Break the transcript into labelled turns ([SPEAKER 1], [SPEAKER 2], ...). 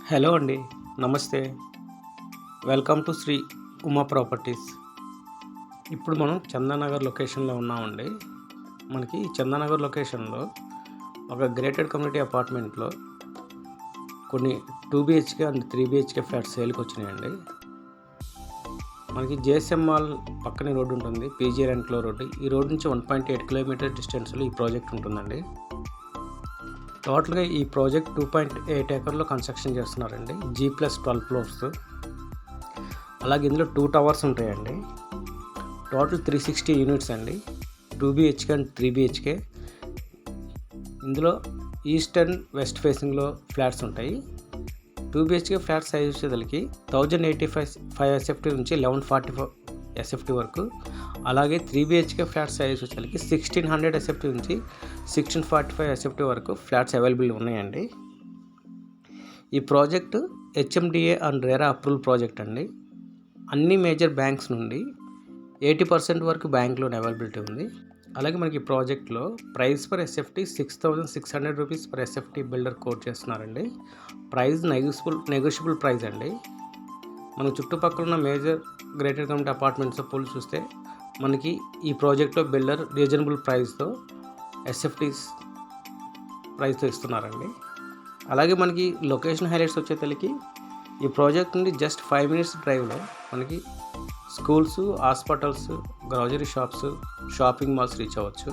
[SPEAKER 1] Hello అండి. నమస్తే. Welcome to Sri Uma properties. ఇప్పుడు మనం చందానగర్ లొకేషన్లో ఉన్నామండి. మనకి చందానగర్ లొకేషన్లో ఒక గ్రేటెడ్ కమ్యూనిటీ అపార్ట్మెంట్లో కొన్ని 2 BHK అండ్ 3 BHK ఫ్లాట్స్ సేల్కి వచ్చినాయండి. మనకి జేఎస్ఎం మాల్ పక్కనే రోడ్డు ఉంటుంది, పీజీ రెంట్లో రోడ్డు. ఈ రోడ్ నుంచి 1.8 కిలోమీటర్ డిస్టెన్స్లో ఈ ప్రాజెక్ట్ ఉంటుందండి. టోటల్గా ఈ ప్రాజెక్ట్ 2.8 ఎకర్లో కన్స్ట్రక్షన్ చేస్తున్నారండి. G+12 floors. అలాగే ఇందులో 2 టవర్స్ ఉంటాయండి. టోటల్ 360 యూనిట్స్ అండి. 2 BHK అండ్ 3 BHK. ఇందులో ఈస్ట్ అండ్ వెస్ట్ ఫేసింగ్లో ఫ్లాట్స్ ఉంటాయి. 2 BHK ఫ్లాట్ సైజ్ వచ్చేసరికి 1085 SFT నుంచి 1144 SFT వరకు. అలాగే 3 BHK ఫ్లాట్ సైజ్ వచ్చేసరికి 1600 SFT నుంచి 1645 SFT వరకు ఫ్లాట్స్ అవైలబుల్ ఉన్నాయండి. ఈ project HMDA and RERA approval project అండి. అన్ని మేజర్ బ్యాంక్స్ నుండి 80% వరకు బ్యాంక్ లోన్ అవైలబిలిటీ ఉంది. అలాగే మనకి ఈ ప్రాజెక్ట్లో price per SFT 6600 rupees per SFT builder quote చేస్తున్నారండి. ప్రైస్ నెగోషియబుల్ ప్రైస్ అండి. మన చుట్టుపక్కల ఉన్న మేజర్ గ్రేటర్ కమ్యూనిటీ అపార్ట్మెంట్స్తో పోల్చి చూస్తే మనకి ఈ ప్రాజెక్ట్లో బిల్డర్ రీజనబుల్ ప్రైస్తో SFTs ప్రైస్తో ఇస్తున్నారండి. అలాగే మనకి లొకేషన్ హైలైట్స్ వచ్చేసరికి ఈ ప్రాజెక్ట్ నుండి జస్ట్ 5 minutes డ్రైవ్లో మనకి schools, hospitals, grocery shops, shopping malls reach అవ్వచ్చు.